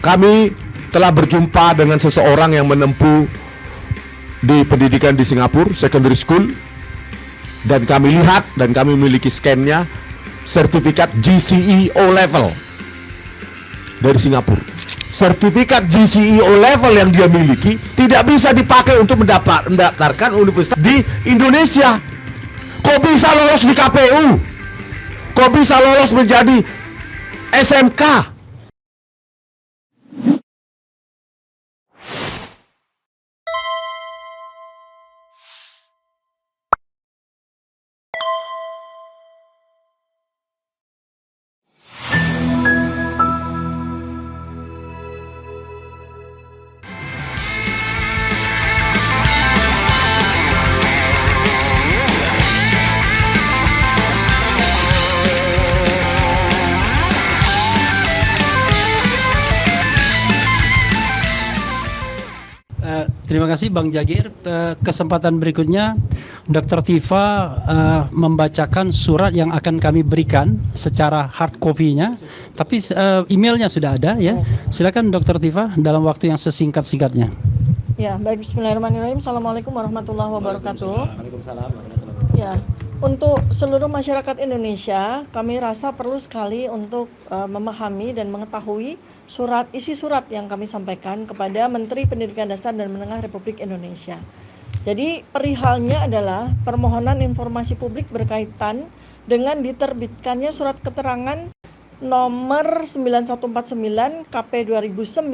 Kami telah berjumpa dengan seseorang yang menempuh di pendidikan di Singapura, secondary school, dan kami lihat dan kami memiliki scan-nya, sertifikat GCE O level dari Singapura. Sertifikat GCE O level yang dia miliki tidak bisa dipakai untuk mendaftarkan universitas di Indonesia. Kok bisa lolos di KPU? Kok bisa lolos menjadi SMK? Terima kasih Bang Jagir. Kesempatan berikutnya Dr. Tifa membacakan surat yang akan kami berikan secara hard copy-nya, tapi emailnya sudah ada ya. Silakan Dr. Tifa dalam waktu yang sesingkat-singkatnya. Ya, baik, bismillahirrahmanirrahim. Assalamualaikum warahmatullahi wabarakatuh. Ya, untuk seluruh masyarakat Indonesia, kami rasa perlu sekali untuk memahami dan mengetahui isi surat yang kami sampaikan kepada Menteri Pendidikan Dasar dan Menengah Republik Indonesia. Jadi perihalnya adalah permohonan informasi publik berkaitan dengan diterbitkannya surat keterangan nomor 9149 KP 2019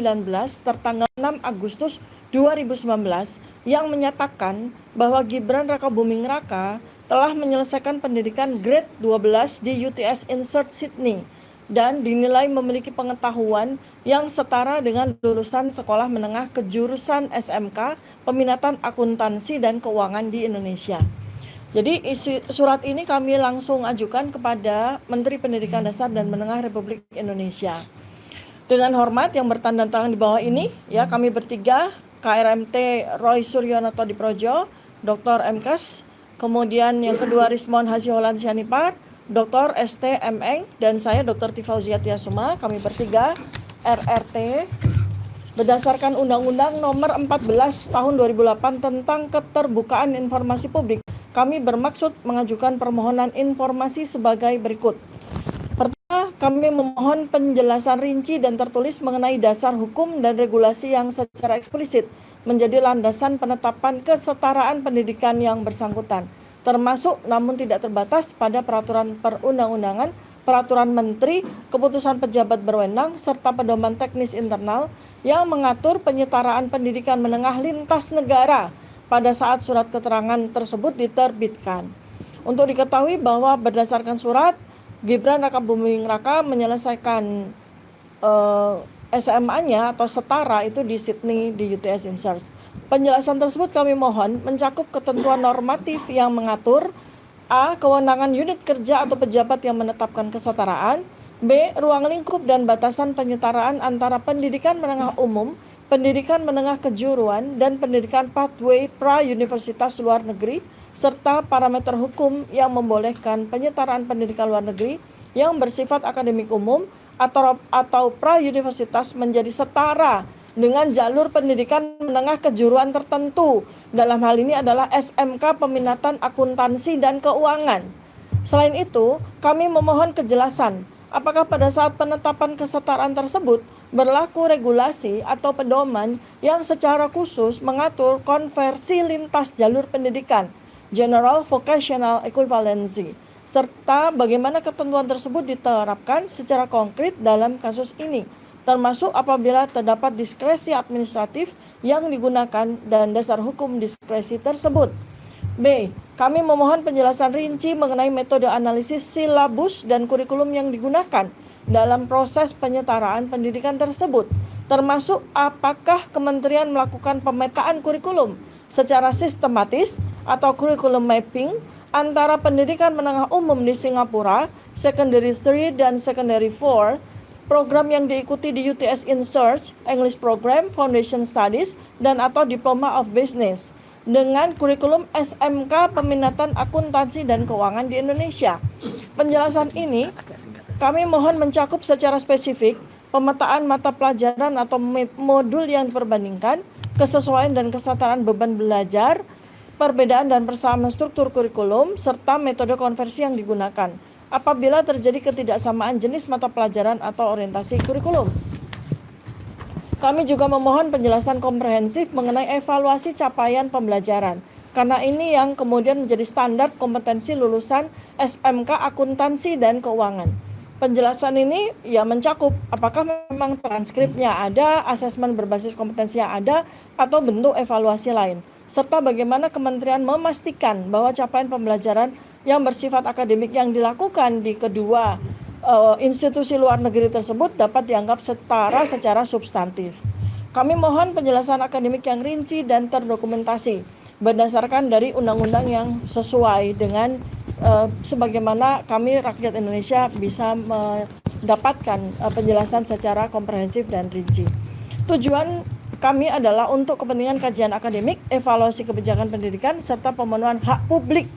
tertanggal 6 Agustus 2019 yang menyatakan bahwa Gibran Rakabuming Raka telah menyelesaikan pendidikan grade 12 di UTS Insert Sydney dan dinilai memiliki pengetahuan yang setara dengan lulusan sekolah menengah kejurusan SMK peminatan akuntansi dan keuangan di Indonesia. Jadi isi surat ini kami langsung ajukan kepada Menteri Pendidikan Dasar dan Menengah Republik Indonesia. Dengan hormat yang bertanda tangan di bawah ini, ya kami bertiga, KRMT Roy Suryonoto Diprojo, Dr. MKes, kemudian yang kedua Rismon Hasyiholan Syanipar, Dr. ST Meng, dan saya Dr. Tifauziah Tiasuma, kami bertiga RRT berdasarkan Undang-Undang Nomor 14 Tahun 2008 tentang Keterbukaan Informasi Publik. Kami bermaksud mengajukan permohonan informasi sebagai berikut. Pertama, kami memohon penjelasan rinci dan tertulis mengenai dasar hukum dan regulasi yang secara eksplisit menjadi landasan penetapan kesetaraan pendidikan yang bersangkutan, termasuk namun tidak terbatas pada peraturan perundang-undangan, peraturan menteri, keputusan pejabat berwenang, serta pedoman teknis internal yang mengatur penyetaraan pendidikan menengah lintas negara pada saat surat keterangan tersebut diterbitkan. Untuk diketahui bahwa berdasarkan surat, Gibran Rakabuming Raka menyelesaikan SMA-nya atau setara itu di Sydney di UTS Insert. Penjelasan tersebut kami mohon mencakup ketentuan normatif yang mengatur A. Kewenangan unit kerja atau pejabat yang menetapkan kesetaraan, B. Ruang lingkup dan batasan penyetaraan antara pendidikan menengah umum, pendidikan menengah kejuruan, dan pendidikan pathway pra-universitas luar negeri, serta parameter hukum yang membolehkan penyetaraan pendidikan luar negeri yang bersifat akademik umum atau pra-universitas menjadi setara dengan jalur pendidikan menengah kejuruan tertentu. Dalam hal ini adalah SMK Peminatan Akuntansi dan Keuangan. Selain itu, kami memohon kejelasan apakah pada saat penetapan kesetaraan tersebut berlaku regulasi atau pedoman yang secara khusus mengatur konversi lintas jalur pendidikan, General Vocational Equivalency, serta bagaimana ketentuan tersebut diterapkan secara konkret dalam kasus ini, termasuk apabila terdapat diskresi administratif yang digunakan dan dasar hukum diskresi tersebut. B. Kami memohon penjelasan rinci mengenai metode analisis silabus dan kurikulum yang digunakan dalam proses penyetaraan pendidikan tersebut, termasuk apakah kementerian melakukan pemetaan kurikulum secara sistematis atau kurikulum mapping antara pendidikan menengah umum di Singapura, Secondary 3 dan Secondary 4, program yang diikuti di UTS Insert, English Program, Foundation Studies, dan atau Diploma of Business, dengan kurikulum SMK Peminatan Akuntansi dan Keuangan di Indonesia. Penjelasan ini kami mohon mencakup secara spesifik pemetaan mata pelajaran atau modul yang diperbandingkan, kesesuaian dan kesetaraan beban belajar, perbedaan dan persamaan struktur kurikulum, serta metode konversi yang digunakan apabila terjadi ketidaksamaan jenis mata pelajaran atau orientasi kurikulum. Kami juga memohon penjelasan komprehensif mengenai evaluasi capaian pembelajaran, karena ini yang kemudian menjadi standar kompetensi lulusan SMK Akuntansi dan Keuangan. Penjelasan ini ya mencakup apakah memang transkripnya ada, asesmen berbasis kompetensi yang ada, atau bentuk evaluasi lain, serta bagaimana kementerian memastikan bahwa capaian pembelajaran yang bersifat akademik yang dilakukan di kedua institusi luar negeri tersebut dapat dianggap setara secara substantif. Kami mohon penjelasan akademik yang rinci dan terdokumentasi berdasarkan dari undang-undang yang sesuai dengan sebagaimana kami rakyat Indonesia bisa mendapatkan penjelasan secara komprehensif dan rinci. Tujuan kami adalah untuk kepentingan kajian akademik, evaluasi kebijakan pendidikan, serta pemenuhan hak publik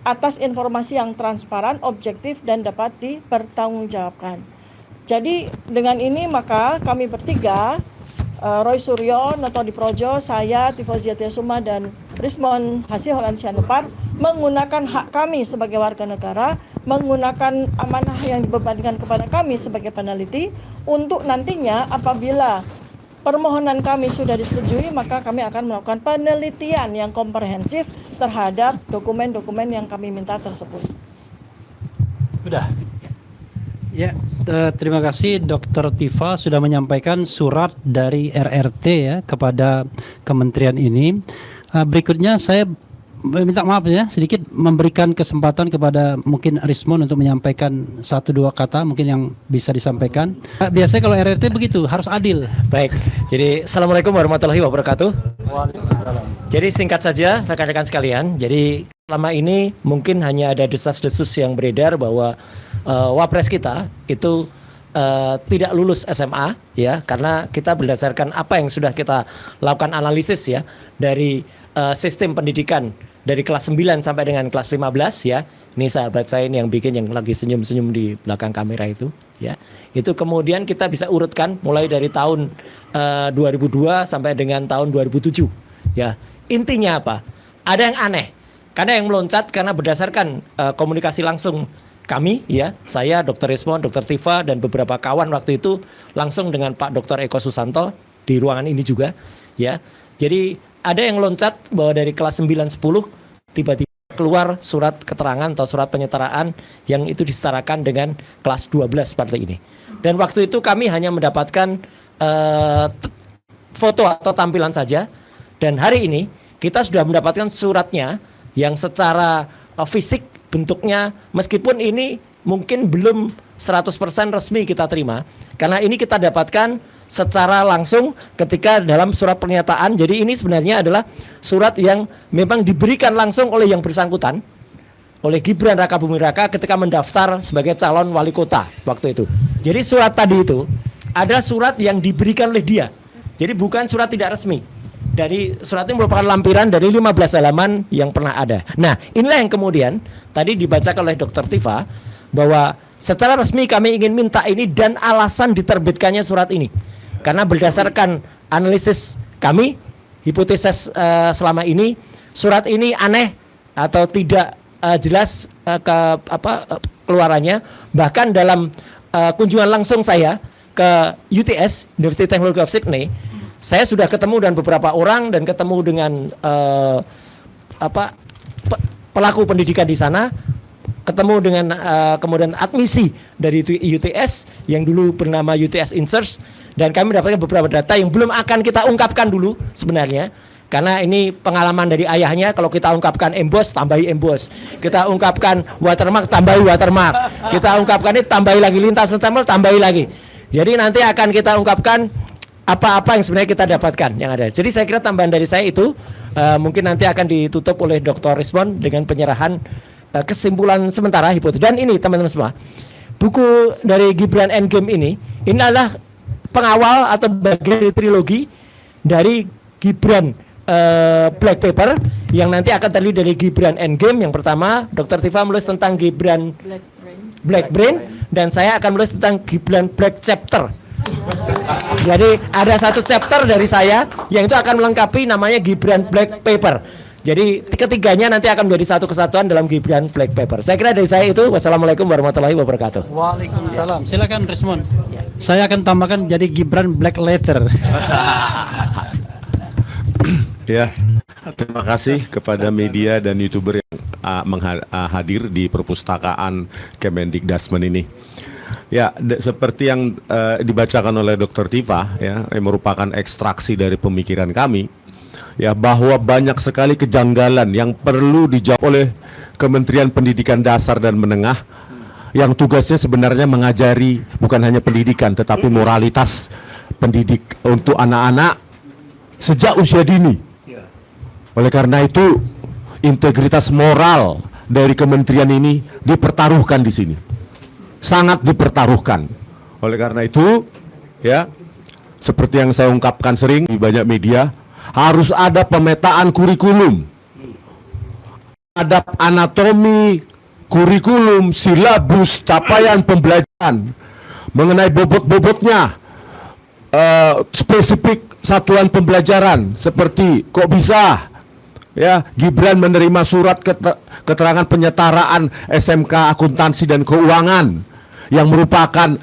atas informasi yang transparan, objektif, dan dapat dipertanggungjawabkan. Jadi dengan ini maka kami bertiga, Roy Suryo, Noto Diprojo, saya, Tifauziah Tiasuma, dan Rismon Hasiholan Sianupar menggunakan hak kami sebagai warga negara, menggunakan amanah yang dibebankan kepada kami sebagai peneliti untuk nantinya apabila permohonan kami sudah disetujui, maka kami akan melakukan penelitian yang komprehensif terhadap dokumen-dokumen yang kami minta tersebut. Sudah. Ya, terima kasih Dr. Tifa sudah menyampaikan surat dari RRT ya kepada kementerian ini. Berikutnya saya minta maaf ya sedikit memberikan kesempatan kepada mungkin Rismon untuk menyampaikan 1-2 kata mungkin yang bisa disampaikan. Biasanya kalau RRT begitu harus adil. Baik, jadi Assalamualaikum warahmatullahi wabarakatuh. Jadi singkat saja rekan-rekan sekalian, jadi selama ini mungkin hanya ada desas-desus yang beredar bahwa Wapres kita itu tidak lulus SMA ya, karena kita berdasarkan apa yang sudah kita lakukan analisis ya dari sistem pendidikan dari kelas 9 sampai dengan kelas 15 ya. Ini sahabat saya ini yang bikin yang lagi senyum-senyum di belakang kamera itu ya. Itu kemudian kita bisa urutkan mulai dari tahun 2002 sampai dengan tahun 2007 ya. Intinya apa? Ada yang aneh. Karena yang meloncat karena berdasarkan komunikasi langsung kami ya, saya, Dr. Rismon, Dr. Tifa, dan beberapa kawan waktu itu langsung dengan Pak Dr. Eko Susanto di ruangan ini juga ya. Jadi ada yang loncat bahwa dari kelas 9-10 tiba-tiba keluar surat keterangan atau surat penyetaraan yang itu disetarakan dengan kelas 12 seperti ini. Dan waktu itu kami hanya mendapatkan foto atau tampilan saja. Dan hari ini kita sudah mendapatkan suratnya yang secara fisik bentuknya, meskipun ini mungkin belum 100% resmi kita terima, karena ini kita dapatkan secara langsung ketika dalam surat pernyataan. Jadi ini sebenarnya adalah surat yang memang diberikan langsung oleh yang bersangkutan, oleh Gibran Raka Buming Raka ketika mendaftar sebagai calon wali kota waktu itu. Jadi surat tadi itu ada surat yang diberikan oleh dia, jadi bukan surat tidak resmi. Dari surat ini merupakan lampiran dari 15 halaman yang pernah ada. Nah, inilah yang kemudian tadi dibacakan oleh Dr. Tifa bahwa secara resmi kami ingin minta ini dan alasan diterbitkannya surat ini. Karena berdasarkan analisis kami, hipotesis selama ini, surat ini aneh atau tidak jelas keluarannya. Bahkan dalam kunjungan langsung saya ke UTS, University Technology of Sydney, saya sudah ketemu dengan beberapa orang dan ketemu dengan pelaku pendidikan di sana, ketemu dengan kemudian admisi dari UTS yang dulu bernama UTS Inserts, dan kami mendapatkan beberapa data yang belum akan kita ungkapkan dulu sebenarnya. Karena ini pengalaman dari ayahnya, kalau kita ungkapkan emboss, tambahi emboss. Kita ungkapkan watermark, tambahi watermark. Kita ungkapkan ini, tambahi lagi lintas stempel, tambahi lagi. Jadi nanti akan kita ungkapkan apa-apa yang sebenarnya kita dapatkan yang ada. Jadi saya kira tambahan dari saya itu mungkin nanti akan ditutup oleh Dr. Rismon dengan penyerahan kesimpulan sementara hipotesis. Dan ini teman-teman semua, buku dari Gibran Endgame ini adalah pengawal atau bagian dari trilogi dari Gibran Black Paper yang nanti akan terdiri dari Gibran Endgame. Yang pertama Dr. Tifa menulis tentang Gibran Black Brain dan saya akan menulis tentang Gibran Black Chapter Jadi ada satu chapter dari saya yang itu akan melengkapi namanya Gibran Black Paper. Jadi ketiganya nanti akan menjadi satu kesatuan dalam Gibran Black Paper. Saya kira dari saya itu. Wassalamualaikum warahmatullahi wabarakatuh. Waalaikumsalam. Silakan respon. Saya akan tambahkan jadi Gibran Black Letter. Ya, terima kasih kepada media dan YouTuber yang hadir di perpustakaan Kemendikdasmen ini. Ya, seperti yang dibacakan oleh Dr. Tifa, ya, yang merupakan ekstraksi dari pemikiran kami, ya, bahwa banyak sekali kejanggalan yang perlu dijawab oleh Kementerian Pendidikan Dasar dan Menengah, yang tugasnya sebenarnya mengajari bukan hanya pendidikan, tetapi moralitas pendidik untuk anak-anak sejak usia dini. Oleh karena itu, integritas moral dari kementerian ini dipertaruhkan di sini. Sangat dipertaruhkan. Oleh karena itu, ya, seperti yang saya ungkapkan sering di banyak media, harus ada pemetaan kurikulum. Ada anatomi kurikulum, silabus, capaian pembelajaran mengenai bobot-bobotnya, spesifik satuan pembelajaran, seperti kok bisa ya Gibran menerima surat keterangan penyetaraan SMK Akuntansi dan Keuangan yang merupakan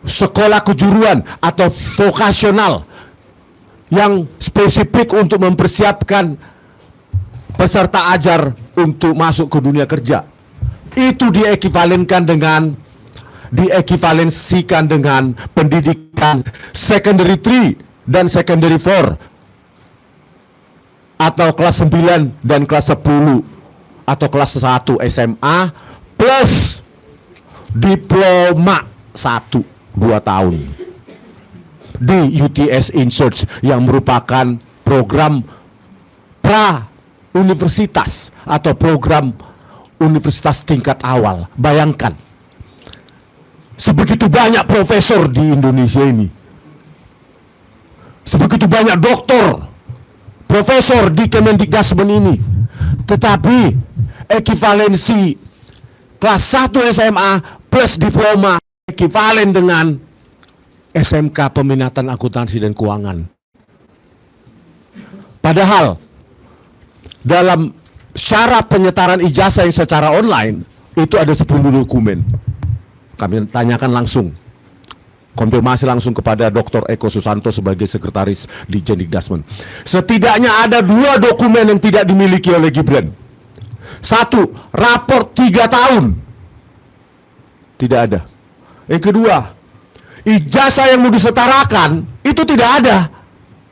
sekolah kejuruan atau vokasional yang spesifik untuk mempersiapkan peserta ajar untuk masuk ke dunia kerja. Itu diekivalensikan dengan pendidikan secondary 3 dan secondary 4 atau kelas 9 dan kelas 10 atau kelas 1 SMA plus diploma 1 2 tahun di UTS InSearch yang merupakan program pra universitas atau program universitas tingkat awal. Bayangkan, sebegitu banyak profesor di Indonesia ini, sebegitu banyak doktor, profesor di Kemendikdasmen ini, tetapi ekivalensi kelas 1 SMA plus diploma ekivalen dengan SMK Peminatan Akuntansi dan Keuangan. Padahal dalam syarat penyetaran ijazah yang secara online itu ada 10 dokumen. Kami tanyakan langsung, konfirmasi langsung kepada Dr. Eko Susanto sebagai sekretaris di Jendikdasmen. Setidaknya ada 2 dokumen yang tidak dimiliki oleh Gibran. 1, raport 3 tahun. Tidak ada. Yang kedua, ijazah yang mau disetarakan itu tidak ada.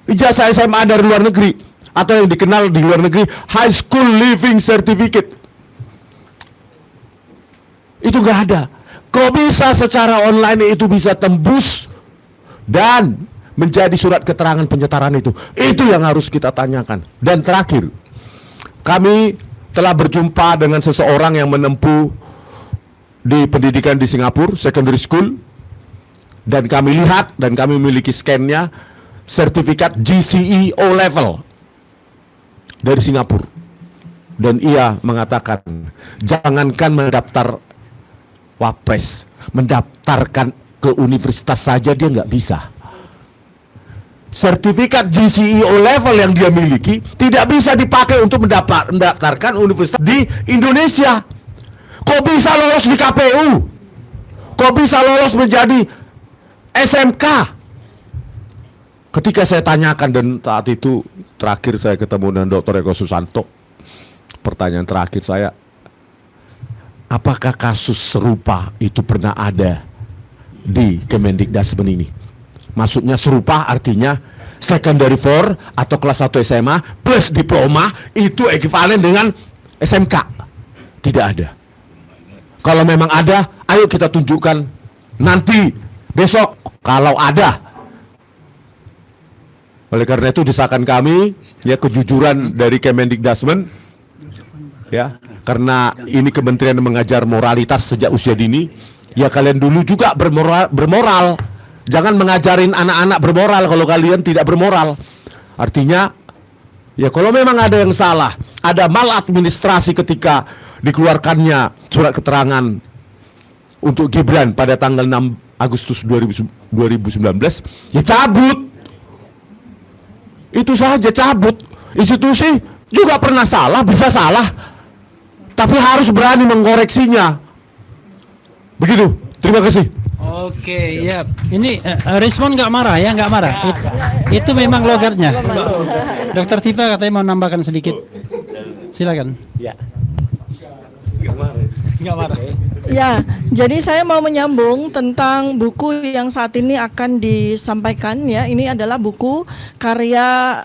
Ijazah SMA dari luar negeri atau yang dikenal di luar negeri High School Living Certificate. Itu nggak ada. Kok bisa secara online itu bisa tembus dan menjadi surat keterangan penyetaraan itu? Itu yang harus kita tanyakan. Dan terakhir, kami telah berjumpa dengan seseorang yang menempuh di pendidikan di Singapura, secondary school, dan kami lihat dan kami memiliki scan-nya, sertifikat GCE O level dari Singapura. Dan ia mengatakan, jangankan mendaftar Wapres, mendaftarkan ke universitas saja dia nggak bisa. Sertifikat GCE O level yang dia miliki tidak bisa dipakai untuk mendaftarkan universitas di Indonesia. Kok bisa lolos di KPU? Kok bisa lolos menjadi SMK? Ketika saya tanyakan, dan saat itu terakhir saya ketemu dengan Dr. Eko Susanto, pertanyaan terakhir saya, apakah kasus serupa itu pernah ada di Kemendikdasmen ini? Maksudnya serupa artinya secondary 4 atau kelas 1 SMA plus diploma itu ekivalen dengan SMK. Tidak ada. Kalau memang ada, ayo kita tunjukkan nanti, besok, kalau ada. Oleh karena itu desakan kami, ya, kejujuran dari Kemendikdasmen, ya, karena ini kementerian yang mengajar moralitas sejak usia dini, ya kalian dulu juga bermoral. Jangan mengajarin anak-anak bermoral kalau kalian tidak bermoral. Artinya, ya kalau memang ada yang salah, ada maladministrasi ketika dikeluarkannya surat keterangan untuk Gibran pada tanggal 6 Agustus 2019, ya cabut. Itu saja, cabut. Institusi juga pernah salah, bisa salah, tapi harus berani mengkoreksinya. Begitu. Terima kasih. Oke, ya. Ini Rismon nggak marah ya, nggak marah. Itu memang logatnya. Dokter Tifa katanya mau nambahkan sedikit. Silakan. Ya. Nggak marah. Ya, jadi saya mau menyambung tentang buku yang saat ini akan disampaikan ya. Ini adalah buku karya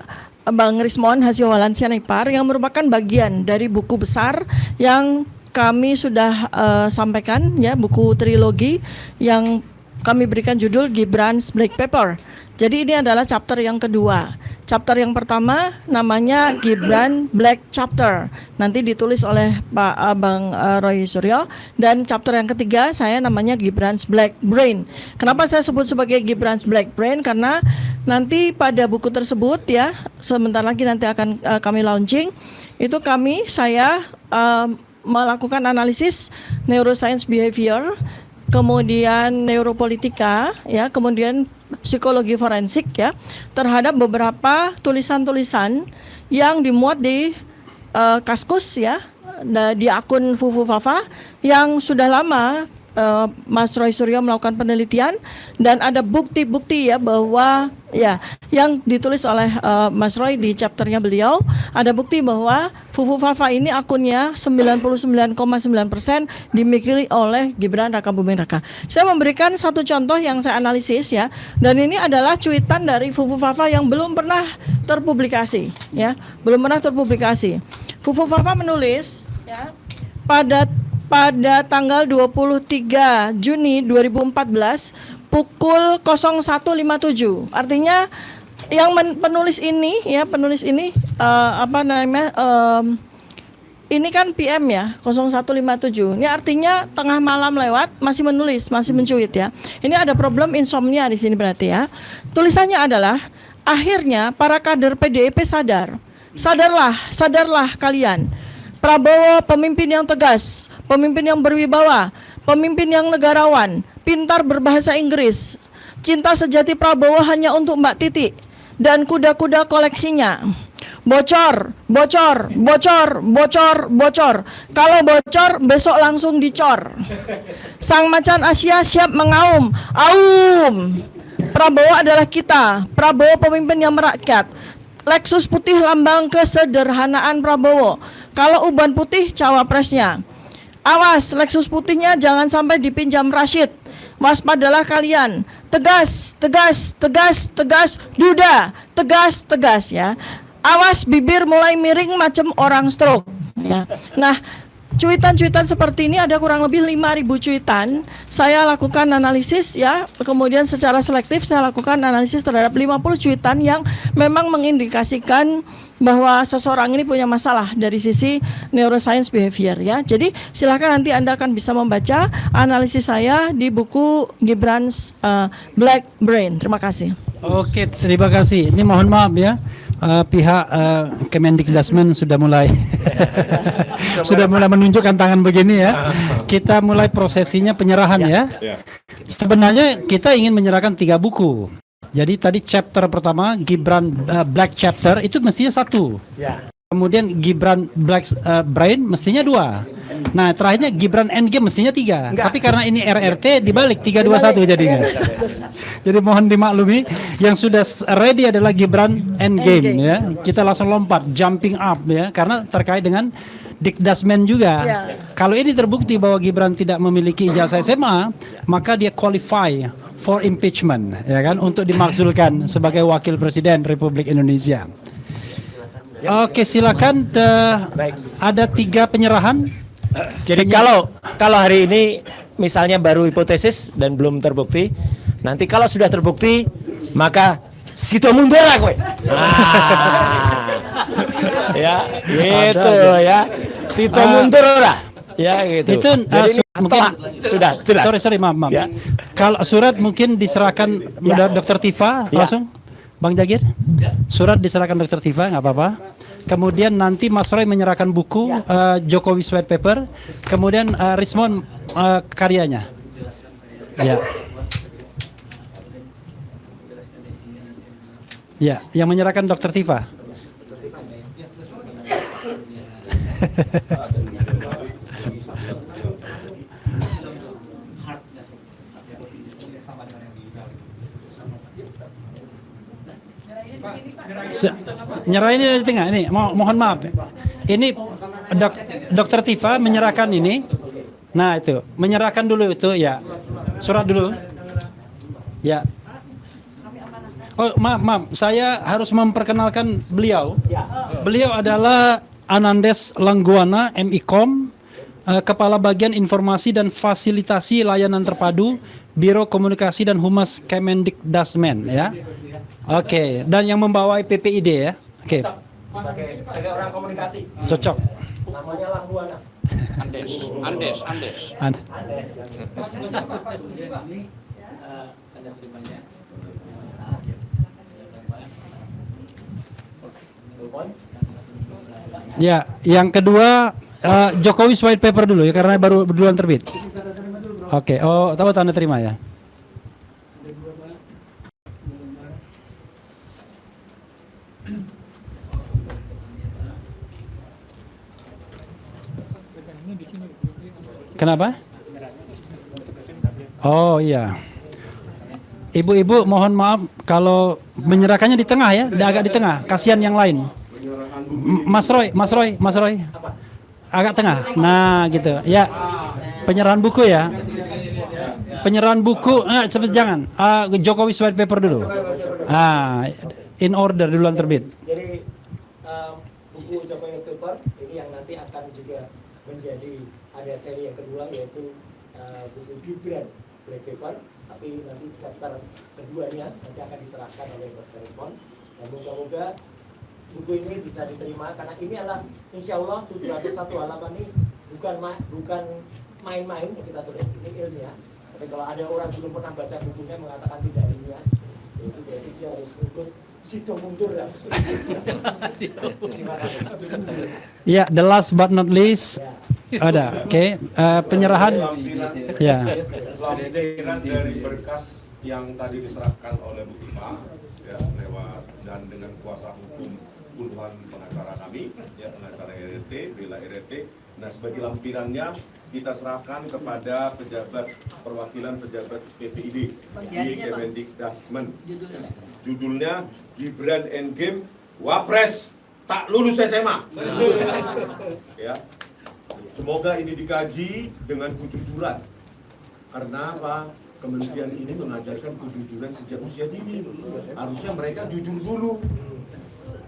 Bang Rismon Hasio Walansia Nipar yang merupakan bagian dari buku besar yang kami sudah sampaikan ya, buku trilogi yang kami berikan judul Gibran's Black Paper. Jadi ini adalah chapter yang kedua. Chapter yang pertama namanya Gibran Black Chapter. Nanti ditulis oleh Bang Roy Suryo. Dan chapter yang ketiga saya namanya Gibran's Black Brain. Kenapa saya sebut sebagai Gibran's Black Brain? Karena nanti pada buku tersebut ya, sebentar lagi nanti akan kami launching. Itu saya melakukan analisis neuroscience behavior, kemudian neuropolitika ya, kemudian psikologi forensik ya, terhadap beberapa tulisan-tulisan yang dimuat di Kaskus ya, di akun Fufu Fafa yang sudah lama Mas Roy Suryo melakukan penelitian, dan ada bukti-bukti ya bahwa ya yang ditulis oleh Mas Roy di chapternya beliau, ada bukti bahwa Fufu Fafa ini akunnya 99,9% dimiliki oleh Gibran Raka Buming Raka. Saya memberikan satu contoh yang saya analisis ya, dan ini adalah cuitan dari Fufu Fafa yang belum pernah terpublikasi ya, belum pernah terpublikasi. Fufu Fafa menulis ya pada tanggal 23 Juni 2014 pukul 01.57. Artinya yang penulis ini ini kan PM ya, 01.57. Ini artinya tengah malam lewat masih menulis, masih mencuit ya. Ini ada problem insomnia di sini berarti ya. Tulisannya adalah, akhirnya para kader PDIP sadar. Sadarlah kalian. Prabowo pemimpin yang tegas, pemimpin yang berwibawa, pemimpin yang negarawan, pintar berbahasa Inggris. Cinta sejati Prabowo hanya untuk Mbak Titi dan kuda-kuda koleksinya. Bocor. Kalau bocor, besok langsung dicor. Sang macan Asia siap mengaum. Aum. Prabowo adalah kita. Prabowo pemimpin yang merakyat. Lexus putih lambang kesederhanaan Prabowo. Kalau uban putih cawapresnya. Awas, Lexus putihnya jangan sampai dipinjam Rashid. Waspadalah kalian. Tegas. Duda. Tegas ya. Awas, bibir mulai miring macam orang stroke ya. Nah, cuitan-cuitan seperti ini ada kurang lebih 5.000 cuitan. Saya lakukan analisis ya, kemudian secara selektif saya lakukan analisis terhadap 50 cuitan yang memang mengindikasikan bahwa seseorang ini punya masalah dari sisi neuroscience behavior ya. Jadi silakan nanti Anda akan bisa membaca analisis saya di buku Gibran's Black Brain. Terima kasih. Oke, terima kasih. Ini mohon maaf ya, pihak Kemendikbudrismen sudah mulai menunjukkan tangan begini ya. Kita mulai prosesinya penyerahan ya. Sebenarnya kita ingin menyerahkan 3 buku. Jadi tadi chapter pertama Gibran Black Chapter itu mestinya 1. Kemudian Gibran Black Brain mestinya 2. Nah, terakhirnya Gibran Endgame mestinya 3. Tapi karena ini RRT dibalik 321 jadinya. Jadi mohon dimaklumi, yang sudah ready adalah Gibran Endgame ya. Kita langsung lompat, jumping up ya, karena terkait dengan Dikdasmen juga. Kalau ini terbukti bahwa Gibran tidak memiliki ijazah SMA, maka dia qualify for impeachment ya kan, untuk dimakzulkan sebagai wakil presiden Republik Indonesia. Oke, silakan. Ada 3 penyerahan. Jadi kalau hari ini misalnya baru hipotesis dan belum terbukti, nanti kalau sudah terbukti maka situ mundur lah kowe. Ya, gitu ya. Situ mundur lah. Ya gitu. Itu jadi mungkin sudah jelas. Sorry, maaf. Ya. Kalau surat mungkin diserahkan Dr. Tifa langsung. Bang Jagir, surat diserahkan Dr. Tifa, nggak apa-apa. Kemudian nanti Mas Roy menyerahkan buku Jokowi's White Paper. Kemudian Rismon karyanya. Ya. Ya, yang menyerahkan Dr. Tifa. Nyerahin ini di tengah ini. Mohon maaf. Ini Dr. Tifa menyerahkan ini. Nah, itu. Menyerahkan dulu itu ya. Surat dulu. Ya. Oh, maaf. Saya harus memperkenalkan beliau. Beliau adalah Anandes Langguana, MIKOM, Kepala Bagian Informasi dan Fasilitasi Layanan Terpadu, Biro Komunikasi dan Humas Kemendikdasmen, ya. Oke, dan yang membawa PPID ya. Oke. Sebagai orang komunikasi. Cocok. Namanya Langguana. Andes. Andes. Ya, yang kedua Jokowi white paper dulu ya karena baru duluan terbit. Oke, oh tahu tanda terima ya. Kenapa? Oh iya. Ibu-ibu mohon maaf kalau menyerahkannya di tengah ya, agak di tengah, kasihan yang lain. Mas Roy, agak tengah. Nah, gitu. Ya, penyerahan buku ya. Penyerahan buku, jangan. Jokowi white paper dulu. In order duluan terbit. Jadi buku Jokowi Paper ini yang nanti akan juga menjadi ada seri yang kedua yaitu buku Gibran Black Paper, tapi nanti chapter keduanya nanti akan diserahkan oleh Dr. Resmond dan moga-moga buku ini bisa diterima karena ini adalah insya Allah 701 halaman ini bukan main-main yang kita tulis, ini ilmiah. Tapi kalau ada orang belum pernah baca bukunya mengatakan tidak ilmiah, itu berarti dia harus ikut sido mundur ya. Ya, the last but not least ada, oke, penyerahan. Ya. Lampiran dari berkas yang tadi diserahkan oleh Bu Tima, ya, lewat dan dengan kuasa hukum puluhan pengacara kami, ya, pengacara RRT, bela RRT. Nah, sebagai lampirannya kita serahkan kepada pejabat perwakilan pejabat PPID di Kemendikdasmen. Judulnya Gibran Endgame Wapres tak lulus SMA. Ya. Semoga ini dikaji dengan kejujuran. Karena apa? Kementerian ini mengajarkan kejujuran sejak usia dini. Harusnya mereka jujur dulu.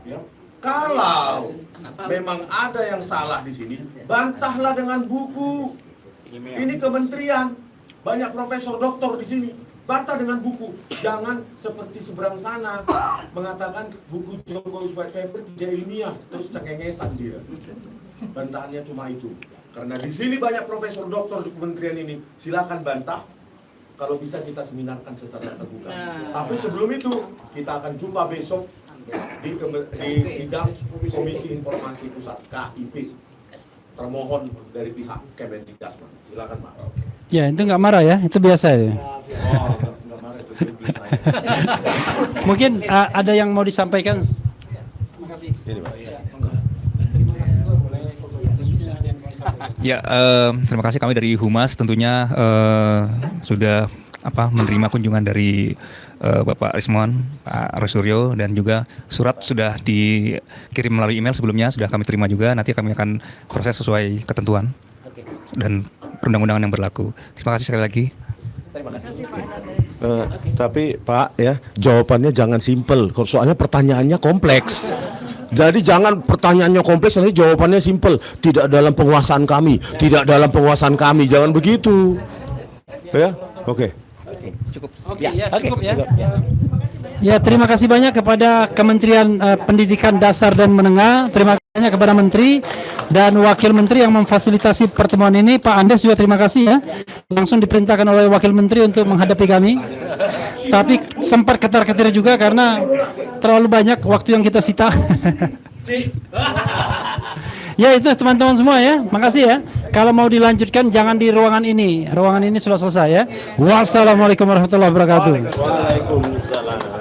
Ya. Kalau memang ada yang salah di sini, bantahlah dengan buku. Ini kementerian, banyak profesor doktor di sini. Bantah dengan buku. Jangan seperti seberang sana mengatakan buku Jokowi white paper tidak ilmiah, terus cengengesan dia. Bantahannya cuma itu. Karena di sini banyak profesor doktor di kementerian ini. Silakan bantah. Kalau bisa kita seminarkan secara terbuka. Tapi sebelum itu kita akan jumpa besok di sidang Komisi Informasi Pusat KIP. Termohon dari pihak Kemendikdasmen. Silakan Pak. Ya, itu nggak marah ya, itu biasa ya. Nggak marah itu privilege saya. Mungkin ada yang mau disampaikan. Terima kasih. Ini Pak. Ya, terima kasih kami dari Humas tentunya sudah menerima kunjungan dari Bapak Resmond, Pak Rosuryo, dan juga surat sudah dikirim melalui email sebelumnya, sudah kami terima juga. Nanti kami akan proses sesuai ketentuan dan perundang-undangan yang berlaku. Terima kasih sekali lagi. Terima kasih. Tapi Pak ya, jawabannya jangan simpel. Soalnya pertanyaannya kompleks. Jadi jangan pertanyaannya kompleks, nanti jawabannya simpel. Tidak dalam penguasaan kami, tidak dalam penguasaan kami. Jangan begitu. Ya, oke. Cukup. Cukup ya. Ya, terima kasih banyak kepada Kementerian Pendidikan Dasar dan Menengah. Terima kasih banyak kepada Menteri dan Wakil Menteri yang memfasilitasi pertemuan ini. Pak Andes juga terima kasih ya. Langsung diperintahkan oleh Wakil Menteri untuk menghadapi kami. Tapi sempat ketar-ketir juga karena terlalu banyak waktu yang kita sita. Ya itu teman-teman semua ya. Makasih ya. Kalau mau dilanjutkan jangan di ruangan ini. Ruangan ini sudah selesai ya. Wassalamualaikum warahmatullahi wabarakatuh. Waalaikumsalam.